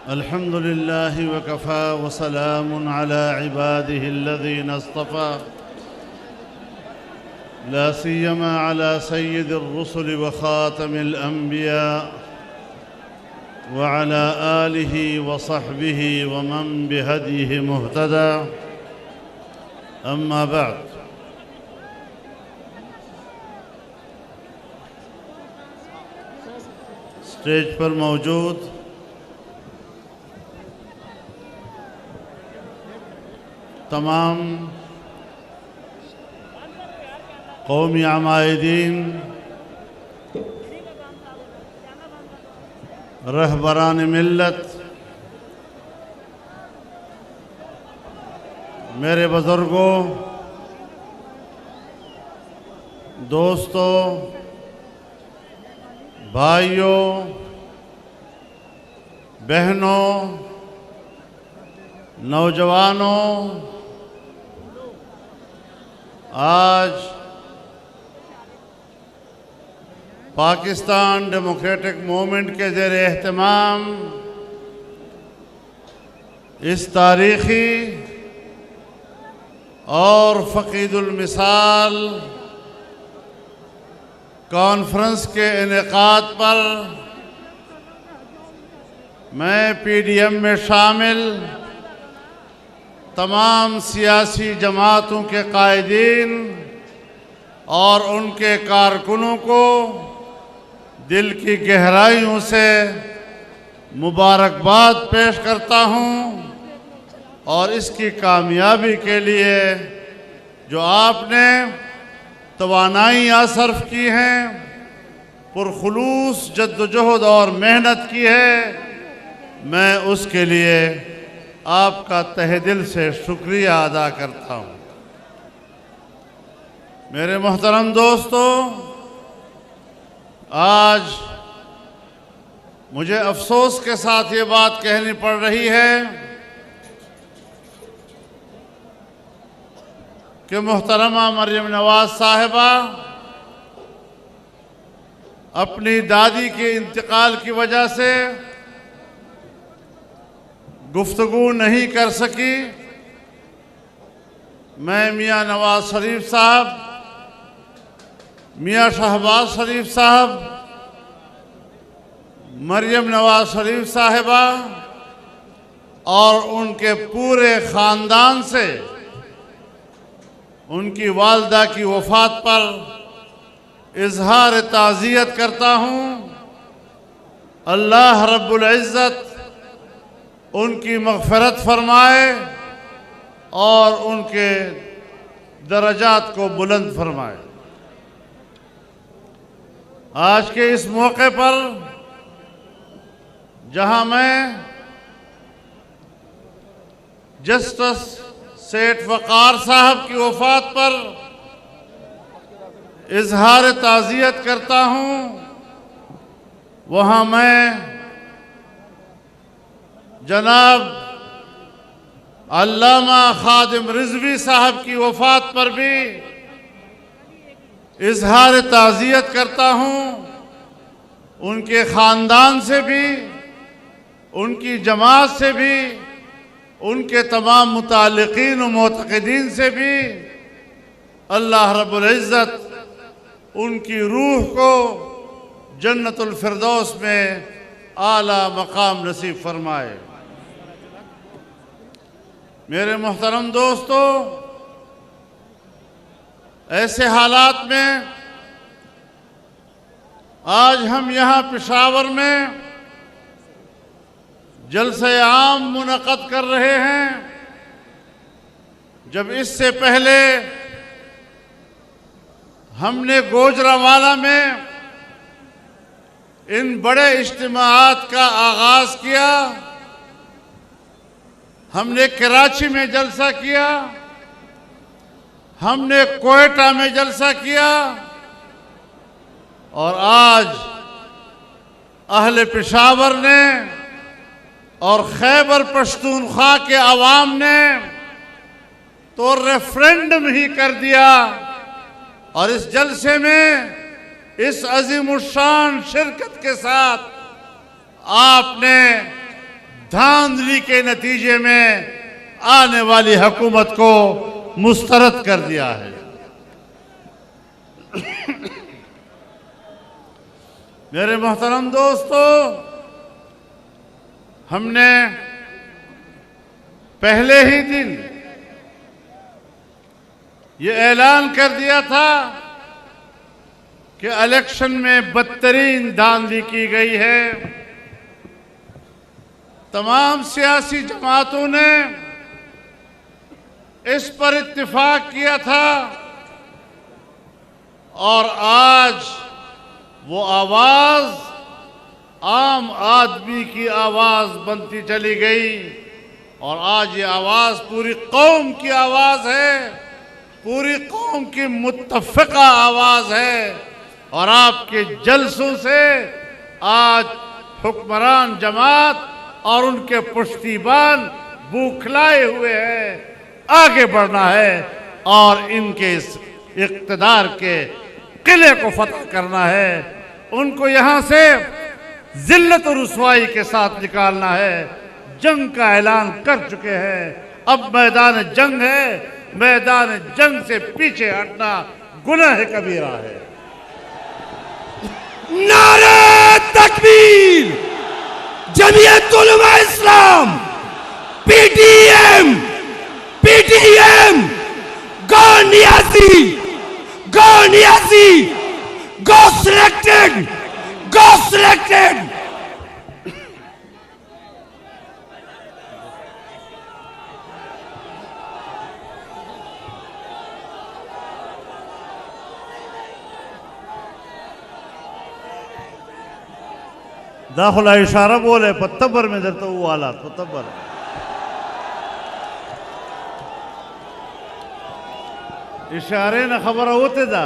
الحمد لله وكفى وسلام على عباده الذين اصطفى لا سيما على سيد الرسل وخاتم الأنبياء وعلى آله وصحبه ومن بهديه مهتدى أما بعد اسٹیج پر موجود تمام قومی عمائدین، رہبران ملت، میرے بزرگوں، دوستوں، بھائیوں، بہنوں، نوجوانوں، آج پاکستان ڈیموکریٹک موومنٹ کے زیر اہتمام اس تاریخی اور فقید المثال کانفرنس کے انعقاد پر میں پی ڈی ایم میں شامل تمام سیاسی جماعتوں کے قائدین اور ان کے کارکنوں کو دل کی گہرائیوں سے مبارکباد پیش کرتا ہوں، اور اس کی کامیابی کے لیے جو آپ نے توانائیاں صرف کی ہیں، پرخلوص جدوجہد اور محنت کی ہے، میں اس کے لیے آپ کا تہہ دل سے شکریہ ادا کرتا ہوں۔ میرے محترم دوستو، آج مجھے افسوس کے ساتھ یہ بات کہنی پڑ رہی ہے کہ محترمہ مریم نواز صاحبہ اپنی دادی کے انتقال کی وجہ سے گفتگو نہیں کر سکی۔ میں میاں نواز شریف صاحب، میاں شہباز شریف صاحب، مریم نواز شریف صاحبہ اور ان کے پورے خاندان سے ان کی والدہ کی وفات پر اظہار تعزیت کرتا ہوں۔ اللہ رب العزت ان کی مغفرت فرمائے اور ان کے درجات کو بلند فرمائے۔ آج کے اس موقع پر جہاں میں جسٹس سیٹھ وقار صاحب کی وفات پر اظہار تعزیت کرتا ہوں، وہاں میں جناب علامہ خادم رضوی صاحب کی وفات پر بھی اظہار تعزیت کرتا ہوں، ان کے خاندان سے بھی، ان کی جماعت سے بھی، ان کے تمام متعلقین و معتقدین سے بھی اللہ رب العزت ان کی روح کو جنت الفردوس میں اعلیٰ مقام نصیب فرمائے۔ میرے محترم دوستو، ایسے حالات میں آج ہم یہاں پشاور میں جلسہ عام منعقد کر رہے ہیں، جب اس سے پہلے ہم نے گوجرانوالہ میں ان بڑے اجتماعات کا آغاز کیا، ہم نے کراچی میں جلسہ کیا، ہم نے کوئٹہ میں جلسہ کیا، اور آج اہل پشاور نے اور خیبر پختونخوا کے عوام نے تو ریفرینڈم ہی کر دیا، اور اس جلسے میں اس عظیم الشان شرکت کے ساتھ آپ نے دھاندلی کے نتیجے میں آنے والی حکومت کو مسترد کر دیا ہے۔ میرے محترم دوستو، ہم نے پہلے ہی دن یہ اعلان کر دیا تھا کہ الیکشن میں بدترین دھاندلی کی گئی ہے۔ تمام سیاسی جماعتوں نے اس پر اتفاق کیا تھا، اور آج وہ آواز عام آدمی کی آواز بنتی چلی گئی، اور آج یہ آواز پوری قوم کی آواز ہے، پوری قوم کی متفقہ آواز ہے۔ اور آپ کے جلسوں سے آج حکمران جماعت اور ان کے پشتیبان بوکھلائے ہوئے ہیں۔ آگے بڑھنا ہے اور ان کے اس اقتدار کے قلعے کو فتح کرنا ہے، ان کو یہاں سے ذلت و رسوائی کے ساتھ نکالنا ہے۔ جنگ کا اعلان کر چکے ہیں، اب میدان جنگ ہے، میدان جنگ سے پیچھے ہٹنا گناہ کبیرہ ہے۔ نعرہ تکبیر! جمعیت Ulema Islam, P T M, گو نیازی، گو نیازی، گو سلیکٹڈ، گو سلیکٹڈ۔ داخلہ اشارہ بولے پتبر میں درتا ہوا حالات پتبر اشارے نہ خبر ہوتے دا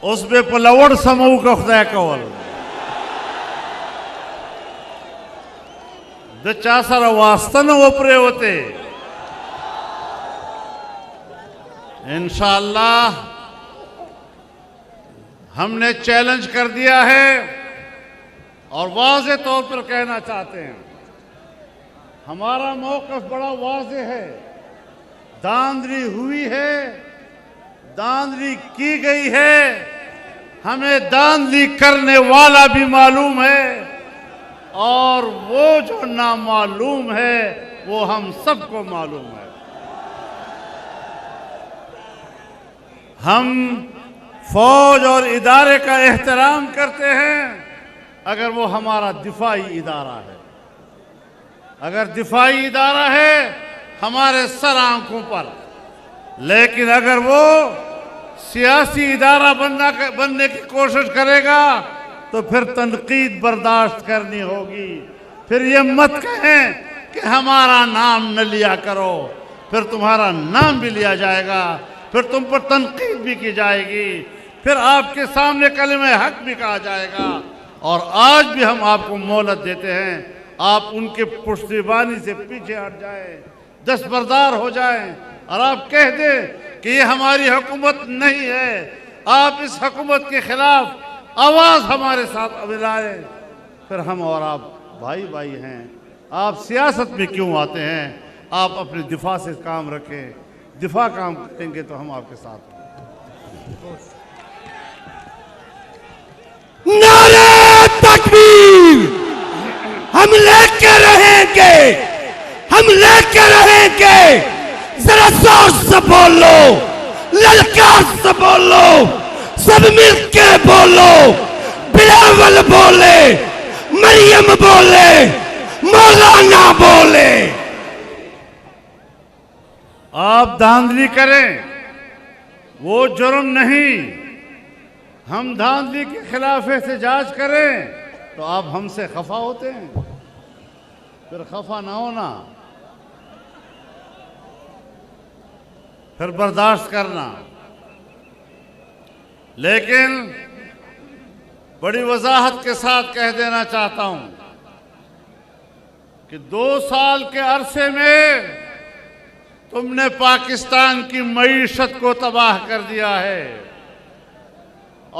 اس بے پلوڑ سمو کا خدا کول دا چاسر واسطہ نہ وپرے ہوتے۔ انشاءاللہ ہم نے چیلنج کر دیا ہے اور واضح طور پر کہنا چاہتے ہیں، ہمارا موقف بڑا واضح ہے۔ دھاندلی ہوئی ہے، دھاندلی کی گئی ہے، ہمیں دھاندلی کرنے والا بھی معلوم ہے، اور وہ جو نامعلوم ہے وہ ہم سب کو معلوم ہے۔ ہم فوج اور ادارے کا احترام کرتے ہیں اگر وہ ہمارا دفاعی ادارہ ہے۔ اگر دفاعی ادارہ ہے ہمارے سر آنکھوں پر، لیکن اگر وہ سیاسی ادارہ بننے کی کوشش کرے گا تو پھر تنقید برداشت کرنی ہوگی۔ پھر یہ مت کہیں کہ ہمارا نام نہ لیا کرو، پھر تمہارا نام بھی لیا جائے گا، پھر تم پر تنقید بھی کی جائے گی، پھر آپ کے سامنے کلمہ حق بھی کہا جائے گا۔ اور آج بھی ہم آپ کو مہلت دیتے ہیں، آپ ان کے پشتیبانی سے پیچھے ہٹ جائیں، دستبردار ہو جائیں، اور آپ کہہ دیں کہ یہ ہماری حکومت نہیں ہے۔ آپ اس حکومت کے خلاف آواز ہمارے ساتھ ملائیں، پھر ہم اور آپ بھائی بھائی ہیں۔ آپ سیاست میں کیوں آتے ہیں؟ آپ اپنے دفاع سے کام رکھیں، دفاع کام کریں گے تو ہم آپ کے ساتھ ہیں۔ نعرہ تکبیر! ہم لے کے رہیں گے، ہم لے کے رہیں گے۔ ذرا زور سے بولو، للکار سے بولو، سب مل کے بولو۔ بلاول بولے، مریم بولے، مولانا بولے۔ آپ دھاندلی کریں وہ جرم نہیں، ہم دھاندلی کے خلاف احتجاج کریں تو آپ ہم سے خفا ہوتے ہیں، پھر خفا نہ ہونا، پھر برداشت کرنا۔ لیکن بڑی وضاحت کے ساتھ کہہ دینا چاہتا ہوں کہ 2 سال کے عرصے میں تم نے پاکستان کی معیشت کو تباہ کر دیا ہے،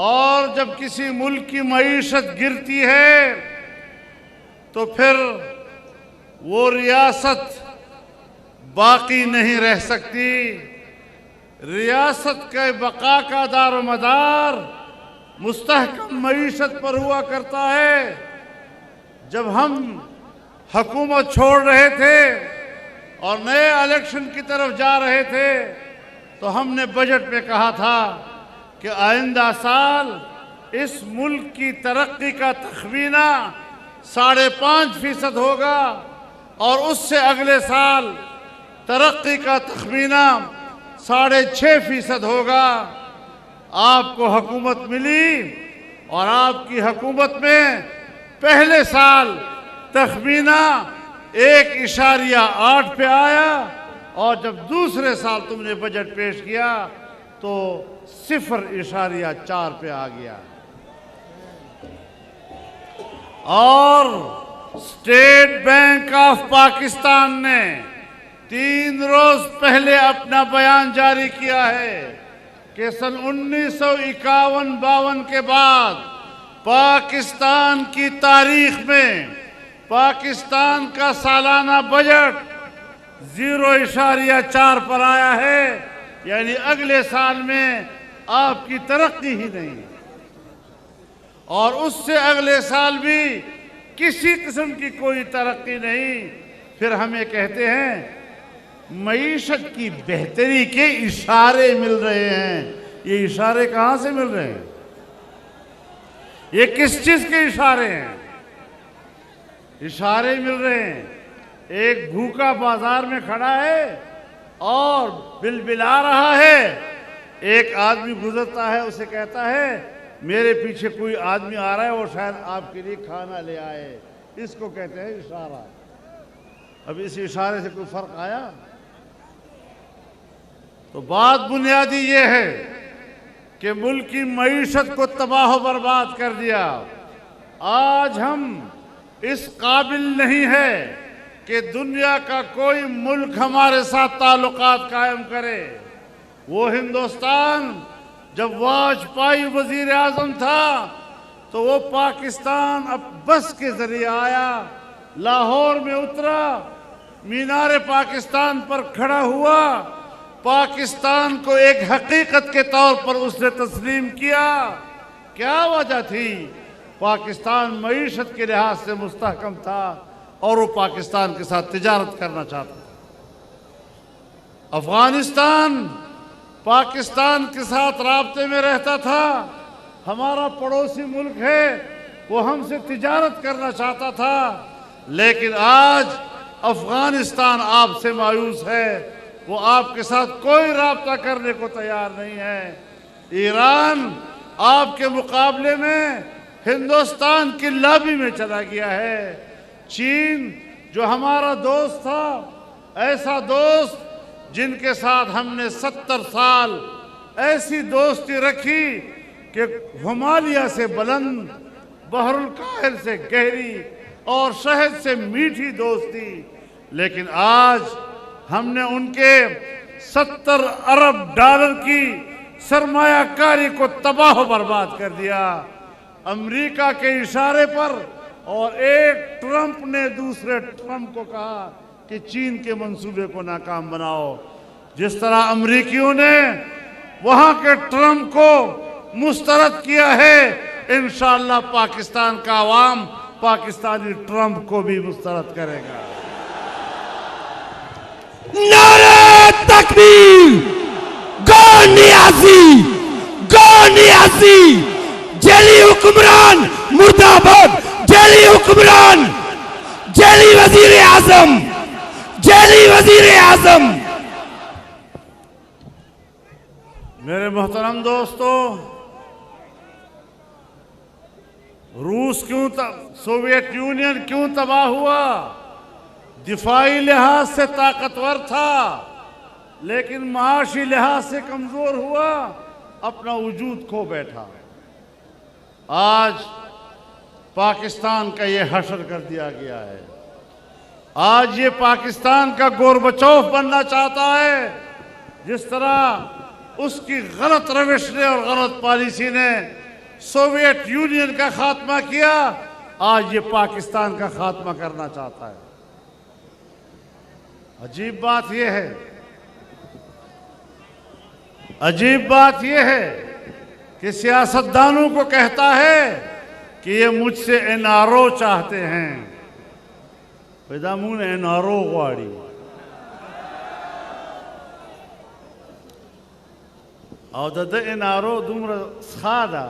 اور جب کسی ملک کی معیشت گرتی ہے تو پھر وہ ریاست باقی نہیں رہ سکتی. ریاست کے بقا کا دار و مدار مستحکم معیشت پر ہوا کرتا ہے. جب ہم حکومت چھوڑ رہے تھے اور نئے الیکشن کی طرف جا رہے تھے تو ہم نے بجٹ میں کہا تھا کہ آئندہ سال اس ملک کی ترقی کا تخمینہ 5.5% ہوگا اور اس سے اگلے سال ترقی کا تخمینہ 6.5% ہوگا. آپ کو حکومت ملی اور آپ کی حکومت میں پہلے سال تخمینہ 1.8 پہ آیا اور جب دوسرے سال تم نے بجٹ پیش کیا تو 0.4 پہ آ گیا. اور اسٹیٹ بینک آف پاکستان نے 3 روز پہلے اپنا بیان جاری کیا ہے کہ سن 1951-52 کے بعد پاکستان کی تاریخ میں پاکستان کا سالانہ بجٹ 0.4 پر آیا ہے. یعنی اگلے سال میں آپ کی ترقی ہی نہیں اور اس سے اگلے سال بھی کسی قسم کی کوئی ترقی نہیں. پھر ہمیں کہتے ہیں معیشت کی بہتری کے اشارے مل رہے ہیں. یہ اشارے کہاں سے مل رہے ہیں؟ یہ کس چیز کے اشارے ہیں؟ اشارے مل رہے ہیں. ایک بھوکا بازار میں کھڑا ہے اور بلبلا رہا ہے. ایک آدمی گزرتا ہے، اسے کہتا ہے میرے پیچھے کوئی آدمی آ رہا ہے اور شاید آپ کے لیے کھانا لے آئے. اس کو کہتے ہیں اشارہ. اب اس اشارے سے کوئی فرق آیا؟ تو بات بنیادی یہ ہے کہ ملک کی معیشت کو تباہ و برباد کر دیا. آج ہم اس قابل نہیں ہے کہ دنیا کا کوئی ملک ہمارے ساتھ تعلقات قائم کرے. وہ ہندوستان جب واجپئی وزیر اعظم تھا تو وہ پاکستان اب بس کے ذریعے آیا، لاہور میں اترا، مینار پاکستان پر کھڑا ہوا، پاکستان کو ایک حقیقت کے طور پر اس نے تسلیم کیا. کیا وجہ تھی؟ پاکستان معیشت کے لحاظ سے مستحکم تھا اور وہ پاکستان کے ساتھ تجارت کرنا چاہتا تھا. افغانستان پاکستان کے ساتھ رابطے میں رہتا تھا، ہمارا پڑوسی ملک ہے، وہ ہم سے تجارت کرنا چاہتا تھا. لیکن آج افغانستان آپ سے مایوس ہے، وہ آپ کے ساتھ کوئی رابطہ کرنے کو تیار نہیں ہے. ایران آپ کے مقابلے میں ہندوستان کی لابی میں چلا گیا ہے. چین جو ہمارا دوست تھا، ایسا دوست جن کے ساتھ ہم نے 70 سال ایسی دوستی رکھی کہ ہمالیہ سے بلند، بحر الکاہل سے گہری اور شہد سے میٹھی دوستی. لیکن آج ہم نے ان کے 70 ارب ڈالر کی سرمایہ کاری کو تباہ و برباد کر دیا امریکہ کے اشارے پر. اور ایک ٹرمپ نے دوسرے ٹرمپ کو کہا کہ چین کے منصوبے کو ناکام بناؤ. جس طرح امریکیوں نے وہاں کے ٹرمپ کو مسترد کیا ہے، انشاءاللہ پاکستان کا عوام پاکستانی ٹرمپ کو بھی مسترد کرے گا. نعرہ تکبیر! گو نیازی! گو نیازی! جیلی حکمران مرد آباد! جیلی حکمران! جیلی وزیر اعظم! جیلی وزیر اعظم! میرے محترم دوستو، روس سوویت یونین کیوں تباہ ہوا؟ دفاعی لحاظ سے طاقتور تھا لیکن معاشی لحاظ سے کمزور ہوا، اپنا وجود کھو بیٹھا. آج پاکستان کا یہ حشر کر دیا گیا ہے. آج یہ پاکستان کا گوربچوف بننا چاہتا ہے. جس طرح اس کی غلط روش نے اور غلط پالیسی نے سوویت یونین کا خاتمہ کیا، آج یہ پاکستان کا خاتمہ کرنا چاہتا ہے۔ عجیب بات یہ ہے، عجیب بات یہ ہے کہ سیاستدانوں کو کہتا ہے کہ یہ مجھ سے این آر او چاہتے ہیں۔ پیدامون این آر او غواړي او د این آر او دومره څښا ده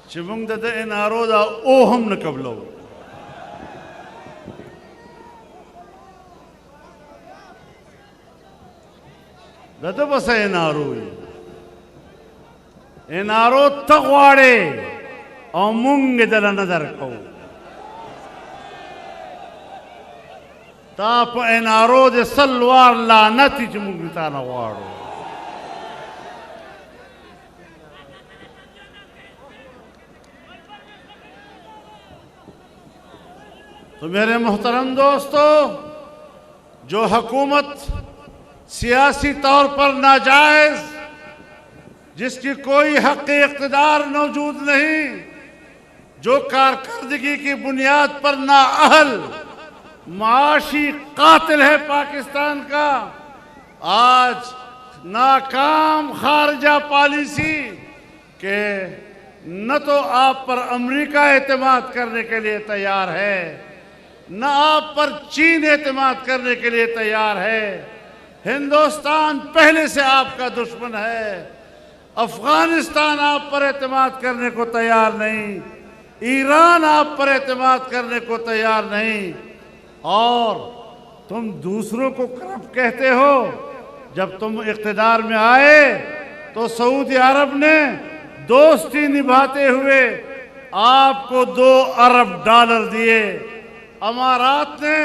چې موږ د این آر او دا او هم نه قبلو۔ دته بس N R O N R O ته غواړې او موږ دله نه درکوو۔ تا په این آر او د سل وار لعنت چې موږ تا نه غواړو۔ تو میرے محترم دوستو، جو حکومت سیاسی طور پر ناجائز، جس کی کوئی حق اقتدار موجود نہیں، جو کارکردگی کی بنیاد پر نااہل معاشی قاتل ہے پاکستان کا، آج ناکام خارجہ پالیسی کہ نہ تو آپ پر امریکہ اعتماد کرنے کے لیے تیار ہے، نہ آپ پر چین اعتماد کرنے کے لیے تیار ہے۔ ہندوستان پہلے سے آپ کا دشمن ہے، افغانستان آپ پر اعتماد کرنے کو تیار نہیں، ایران آپ پر اعتماد کرنے کو تیار نہیں، اور تم دوسروں کو کرپٹ کہتے ہو۔ جب تم اقتدار میں آئے تو سعودی عرب نے دوستی نبھاتے ہوئے آپ کو $2 ارب دیے، امارات نے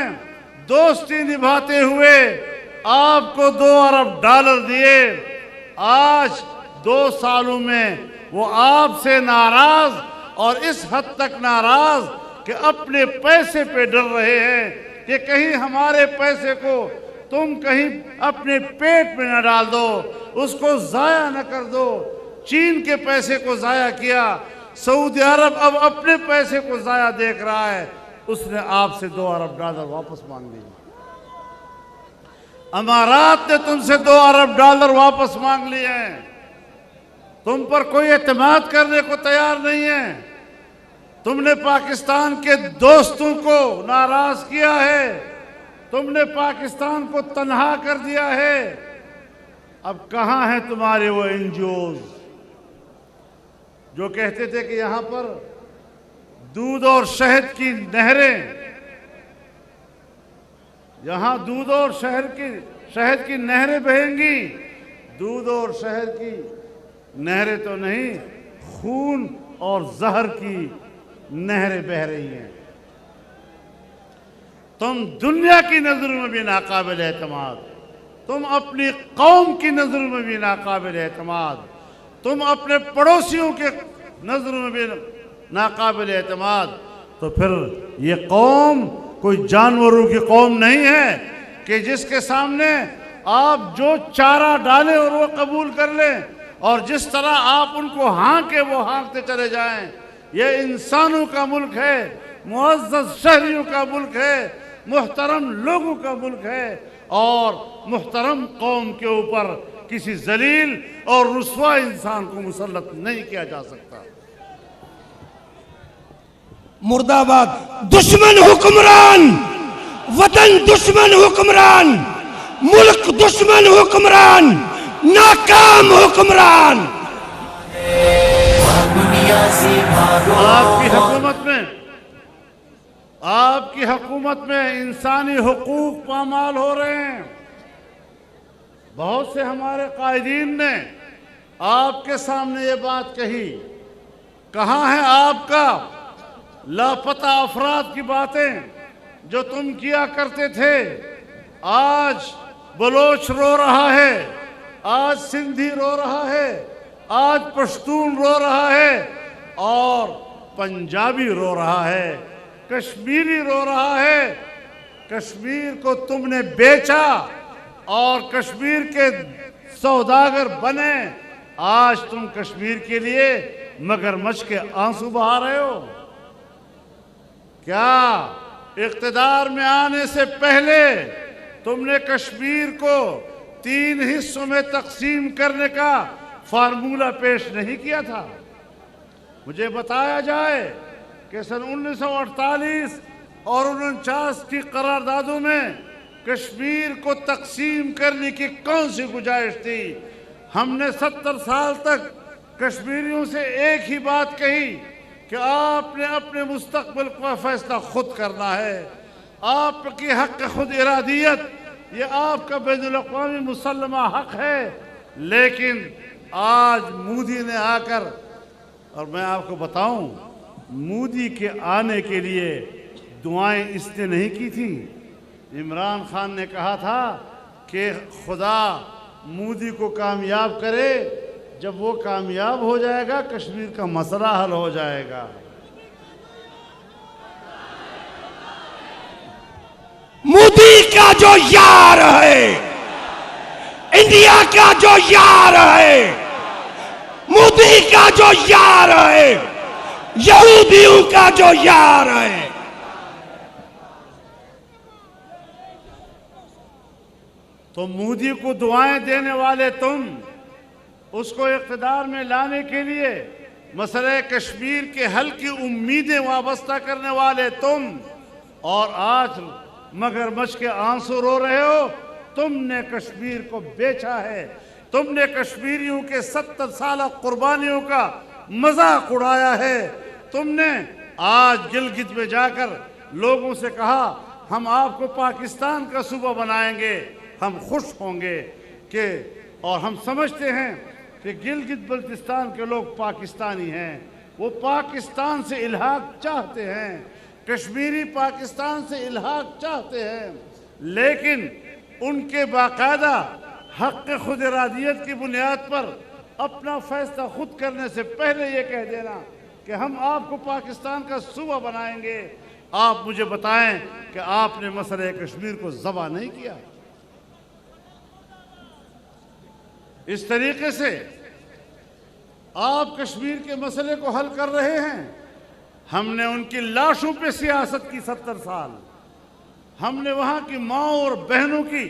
دوستی نبھاتے ہوئے آپ کو $2 ارب دیے۔ آج 2 سالوں میں وہ آپ سے ناراض، اور اس حد تک ناراض کہ اپنے پیسے پہ ڈر رہے ہیں کہ کہیں ہمارے پیسے کو تم کہیں اپنے پیٹ میں نہ ڈال دو، اس کو ضائع نہ کر دو۔ چین کے پیسے کو ضائع کیا، سعودی عرب اب اپنے پیسے کو ضائع دیکھ رہا ہے، اس نے آپ سے $2 ارب واپس مانگ لیے۔ امارات نے تم سے $2 ارب واپس مانگ لیے ہیں۔ تم پر کوئی اعتماد کرنے کو تیار نہیں ہے۔ تم نے پاکستان کے دوستوں کو ناراض کیا ہے، تم نے پاکستان کو تنہا کر دیا ہے۔ اب کہاں ہیں تمہارے وہ این جی اوز جو کہتے تھے کہ یہاں پر دودھ اور شہد کی نہریں، یہاں دودھ اور شہد کی نہریں بہیں گی؟ دودھ اور شہد کی نہریں تو نہیں، خون اور زہر کی نہریں بہہ رہی ہیں۔ تم دنیا کی نظر میں بھی ناقابل اعتماد، تم اپنی قوم کی نظر میں بھی ناقابل اعتماد، تم اپنے پڑوسیوں کے نظر میں بھی ناقابل اعتماد۔ تو پھر یہ قوم کوئی جانوروں کی قوم نہیں ہے کہ جس کے سامنے آپ جو چارہ ڈالیں اور وہ قبول کر لیں، اور جس طرح آپ ان کو ہانکیں وہ ہانکتے چلے جائیں۔ یہ انسانوں کا ملک ہے، معزز شہریوں کا ملک ہے، محترم لوگوں کا ملک ہے، اور محترم قوم کے اوپر کسی ذلیل اور رسوا انسان کو مسلط نہیں کیا جا سکتا۔ مرد آباد دشمن حکمران، وطن دشمن حکمران، ملک دشمن حکمران، ناکام حکمران۔ آپ کی حکومت میں انسانی حقوق پامال ہو رہے ہیں۔ بہت سے ہمارے قائدین نے آپ کے سامنے یہ بات کہی۔ کہاں ہے آپ کا لاپتہ افراد کی باتیں جو تم کیا کرتے تھے؟ آج بلوچ رو رہا ہے، آج سندھی رو رہا ہے، آج پشتون رو رہا ہے، اور پنجابی رو رہا ہے، کشمیری رو رہا ہے۔ کشمیر کو تم نے بیچا اور کشمیر کے سوداگر بنے۔ آج تم کشمیر کے لیے مگرمچھ کے آنسو بہا رہے ہو۔ کیا اقتدار میں آنے سے پہلے تم نے کشمیر کو 3 حصوں میں تقسیم کرنے کا فارمولہ پیش نہیں کیا تھا؟ مجھے بتایا جائے کہ سن 1948 اور 49 کی قراردادوں میں کشمیر کو تقسیم کرنے کی کون سی گنجائش تھی؟ ہم نے 70 سال تک کشمیریوں سے ایک ہی بات کہی کہ آپ نے اپنے مستقبل کا فیصلہ خود کرنا ہے، آپ کی حق خود ارادیت یہ آپ کا بین الاقوامی مسلمہ حق ہے۔ لیکن آج مودی نے آ کر، اور میں آپ کو بتاؤں، مودی کے آنے کے لیے دعائیں اس نے نہیں کی تھی۔ عمران خان نے کہا تھا کہ خدا مودی کو کامیاب کرے، جب وہ کامیاب ہو جائے گا کشمیر کا مسئلہ حل ہو جائے گا۔ مودی کا جو یار ہے، انڈیا کا جو یار ہے، مودی کا جو یار ہے، یہودیوں کا جو یار ہے، تو مودی کو دعائیں دینے والے تم، اس کو اقتدار میں لانے کے لیے مسئلہ کشمیر کے حل کی امیدیں وابستہ کرنے والے تم، اور آج مگرمچھ کے آنسو رو رہے ہو۔ تم نے کشمیر کو بیچا ہے، تم نے کشمیریوں کے 70 سالہ قربانیوں کا مذاق اڑایا ہے۔ تم نے آج گلگت میں جا کر لوگوں سے کہا ہم آپ کو پاکستان کا صوبہ بنائیں گے، ہم خوش ہوں گے کہ، اور ہم سمجھتے ہیں کہ گلگت بلتستان کے لوگ پاکستانی ہیں، وہ پاکستان سے الحاق چاہتے ہیں، کشمیری پاکستان سے الحاق چاہتے ہیں، لیکن ان کے باقاعدہ حق خود ارادیت کی بنیاد پر اپنا فیصلہ خود کرنے سے پہلے یہ کہہ دینا کہ ہم آپ کو پاکستان کا صوبہ بنائیں گے۔ آپ مجھے بتائیں کہ آپ نے مسئلہ کشمیر کو ذبح نہیں کیا؟ اس طریقے سے آپ کشمیر کے مسئلے کو حل کر رہے ہیں۔ ہم نے ان کی لاشوں پہ سیاست کی 70 سال، ہم نے وہاں کی ماؤں اور بہنوں کی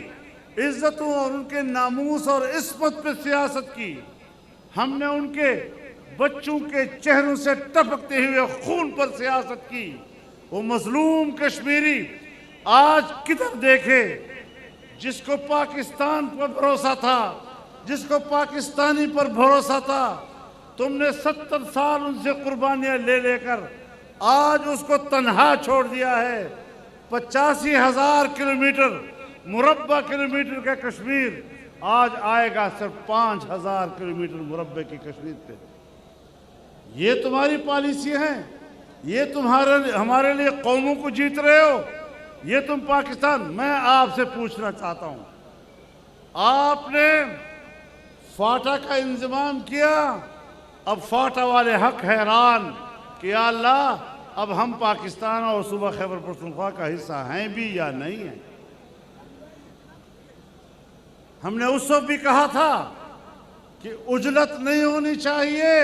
عزتوں اور ان کے ناموس اور عصمت پہ سیاست کی، ہم نے ان کے بچوں کے چہروں سے ٹپکتے ہوئے خون پر سیاست کی۔ وہ مظلوم کشمیری آج کدھر دیکھے؟ جس کو پاکستان پر بھروسہ تھا، جس کو پاکستانی پر بھروسہ تھا، تم نے 70 سال ان سے قربانیاں لے لے کر آج اس کو تنہا چھوڑ دیا ہے۔ 85,000 کلومیٹر مربع کلومیٹر کا کشمیر آج آئے گا صرف 5,000 کلومیٹر مربع کی کشمیر پہ۔ یہ تمہاری پالیسی ہے، یہ ہمارے لیے قوموں کو جیت رہے ہو، یہ تم پاکستان۔ میں آپ سے پوچھنا چاہتا ہوں، آپ نے فاٹا کا انضمام کیا، اب فاٹا والے حق حیران کہ یا اللہ اب ہم پاکستان اور صوبہ خیبر پختونخوا کا حصہ ہیں بھی یا نہیں ہیں۔ ہم نے اس وقت بھی کہا تھا کہ عجلت نہیں ہونی چاہیے،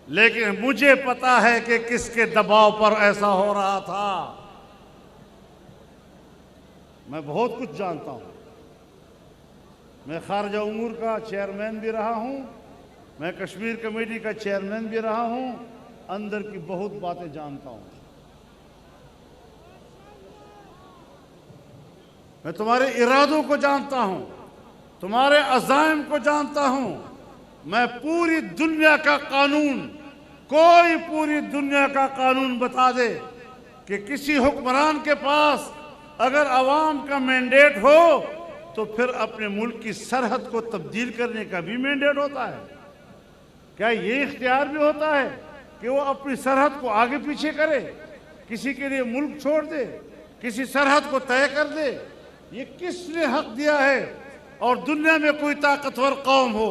لیکن مجھے پتا ہے کہ کس کے دباؤ پر ایسا ہو رہا تھا۔ میں بہت کچھ جانتا ہوں، میں خارجہ امور کا چیئرمین بھی رہا ہوں، میں کشمیر کمیٹی کا چیئرمین بھی رہا ہوں، اندر کی بہت باتیں جانتا ہوں۔ میں تمہارے ارادوں کو جانتا ہوں، تمہارے عزائم کو جانتا ہوں۔ میں پوری دنیا کا قانون، کوئی پوری دنیا کا قانون بتا دے کہ کسی حکمران کے پاس اگر عوام کا مینڈیٹ ہو تو پھر اپنے ملک کی سرحد کو تبدیل کرنے کا بھی مینڈیٹ ہوتا ہے؟ کیا یہ اختیار بھی ہوتا ہے کہ وہ اپنی سرحد کو آگے پیچھے کرے، کسی کے لیے ملک چھوڑ دے، کسی سرحد کو طے کر دے؟ یہ کس نے حق دیا ہے؟ اور دنیا میں کوئی طاقتور قوم ہو،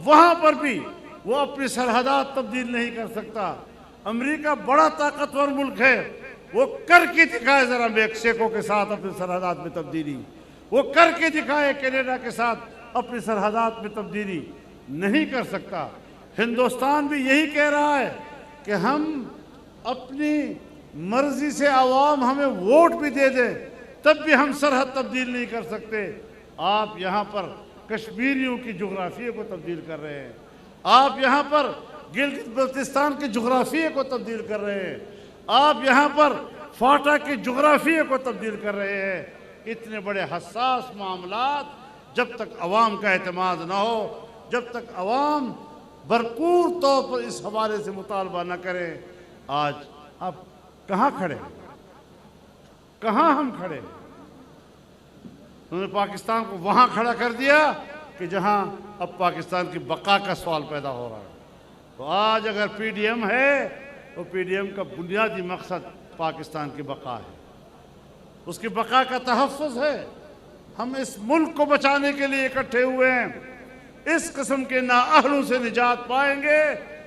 وہاں پر بھی وہ اپنی سرحدات تبدیل نہیں کر سکتا۔ امریکہ بڑا طاقتور ملک ہے، وہ کر کے دکھائے ذرا میکسیکو کے ساتھ اپنی سرحدات میں تبدیلی، وہ کر کے دکھائے کینیڈا کے ساتھ اپنی سرحدات میں تبدیلی، نہیں کر سکتا۔ ہندوستان بھی یہی کہہ رہا ہے کہ ہم اپنی مرضی سے عوام ہمیں ووٹ بھی دے دے تب بھی ہم سرحد تبدیل نہیں کر سکتے۔ آپ یہاں پر کشمیریوں کی جغرافیے کو تبدیل کر رہے ہیں، آپ یہاں پر گلگت بلتستان کے جغرافیے کو تبدیل کر رہے ہیں، آپ یہاں پر فاٹا کے جغرافیے کو تبدیل کر رہے ہیں۔ اتنے بڑے حساس معاملات جب تک عوام کا اعتماد نہ ہو، جب تک عوام بھرپور طور پر اس حوالے سے مطالبہ نہ کریں، آج آپ کہاں کھڑے ہیں؟ کہاں ہم کھڑے ہیں؟ انہوں نے پاکستان کو وہاں کھڑا کر دیا کہ جہاں اب پاکستان کی بقا کا سوال پیدا ہو رہا ہے۔ تو آج اگر پی ڈی ایم ہے تو پی ڈی ایم کا بنیادی مقصد پاکستان کی بقا ہے، اس کی بقا کا تحفظ ہے۔ ہم اس ملک کو بچانے کے لیے اکٹھے ہوئے ہیں۔ اس قسم کے نااہلوں سے نجات پائیں گے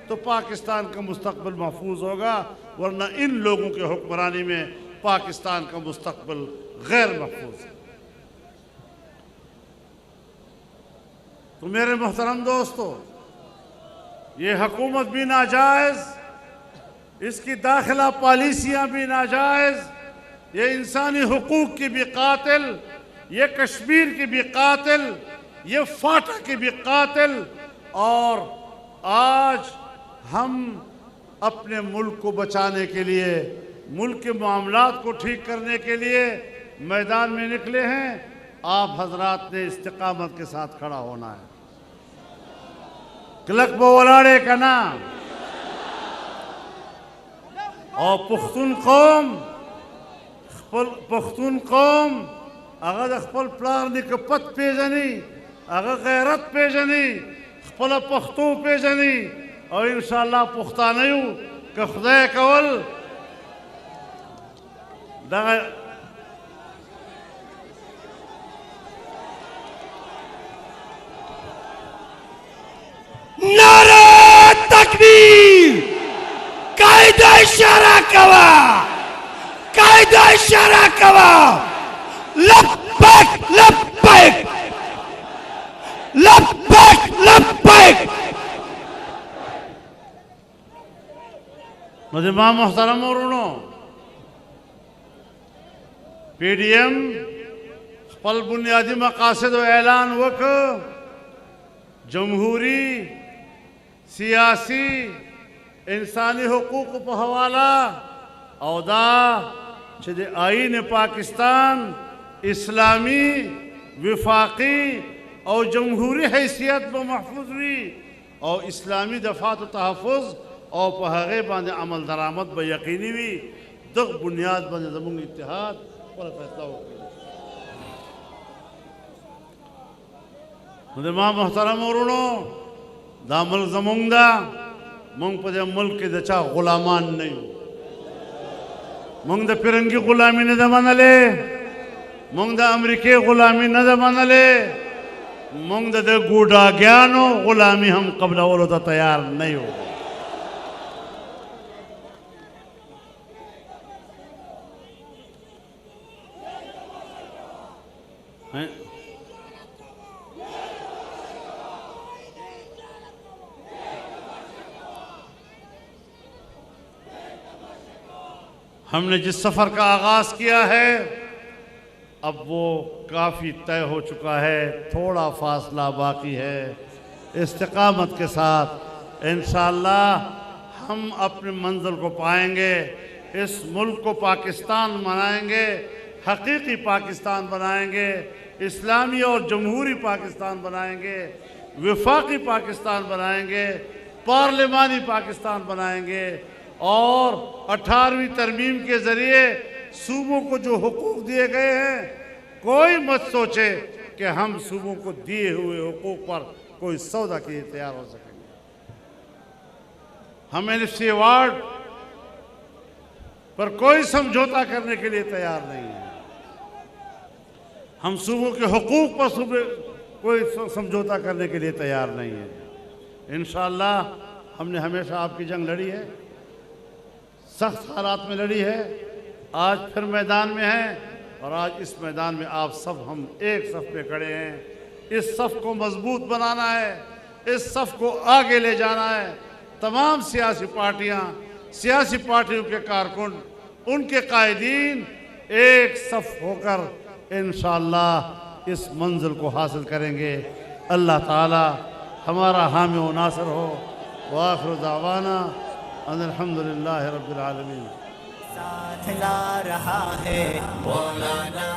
تو پاکستان کا مستقبل محفوظ ہوگا، ورنہ ان لوگوں کے حکمرانی میں پاکستان کا مستقبل غیر محفوظ ہے۔ تو میرے محترم دوستو، یہ حکومت بھی ناجائز، اس کی داخلہ پالیسیاں بھی ناجائز، یہ انسانی حقوق کی بھی قاتل، یہ کشمیر کی بھی قاتل، یہ فاٹا کی بھی قاتل۔ اور آج ہم اپنے ملک کو بچانے کے لیے، ملک کے معاملات کو ٹھیک کرنے کے لیے میدان میں نکلے ہیں۔ آپ حضرات نے استقامت کے ساتھ کھڑا ہونا ہے۔ کلک بولاڑے کا نام اور پختون قوم اگر خپل پلار نکپت پیژني، اگر غیرت پیژني، خپل پختو پیژني، او انشاءاللہ پختانه یو که خدای کول دغه نعرہ تکبیر، قائدہ اشارہ کوا، قائدہ اشارہ کوا، لبیک لبیک لبیک لبیک۔ مجمع محترم ورونو، پی ڈی ایم خپل بنیادی مقاصد و اعلان وکړ، جمہوری، سیاسی، انسانی حقوق په حواله او دا چې د آئین پاکستان اسلامی، وفاقی او جمہوری حیثیت به محفوظ وي او اسلامی دفاع و تحفظ او په هغې باندې عمل درآمد به یقیني وي، دغه بنیاد باندې زموږ اتحاد خپله فیصله وکړي۔ نو ما محترم ورونو، دا ملک زمونږ ده، مونږ په دې ملک کې د چا غلامان نه یو، مونږ د فرنګي غلامي نه ده منلې، مونږ د امریکې غلامي نه ده منلې، مونږ د ګوډاګیانو غلامي هم قبلولو ته تیار نه یو۔ ہم نے جس سفر کا آغاز کیا ہے اب وہ کافی طے ہو چکا ہے، تھوڑا فاصلہ باقی ہے۔ استقامت کے ساتھ انشاءاللہ ہم اپنے منزل کو پائیں گے، اس ملک کو پاکستان بنائیں گے، حقیقی پاکستان بنائیں گے، اسلامی اور جمہوری پاکستان بنائیں گے، وفاقی پاکستان بنائیں گے، پارلیمانی پاکستان بنائیں گے، اور 18ویں ترمیم کے ذریعے صوبوں کو جو حقوق دیے گئے ہیں، کوئی مت سوچے کہ ہم صوبوں کو دیے ہوئے حقوق پر کوئی سودا کے لیے تیار ہو سکیں گے۔ ہم NFC ایوارڈ پر کوئی سمجھوتا کرنے کے لیے تیار نہیں ہے، ہم صوبوں کے حقوق پر کوئی سمجھوتا کرنے کے لیے تیار نہیں ہے۔ انشاءاللہ ہم نے ہمیشہ آپ کی جنگ لڑی ہے، سخت حالات میں لڑی ہے، آج پھر میدان میں ہیں، اور آج اس میدان میں آپ سب ہم ایک صف پہ کھڑے ہیں۔ اس صف کو مضبوط بنانا ہے، اس صف کو آگے لے جانا ہے۔ تمام سیاسی پارٹیوں کے کارکن ان کے قائدین ایک صف ہو کر انشاءاللہ اس منزل کو حاصل کریں گے۔ اللہ تعالی ہمارا حامی و ناصر ہو۔ وآخر دعوانا ان الحمدللہ رب العالمین۔ ساتھ لا رہا ہے مولانا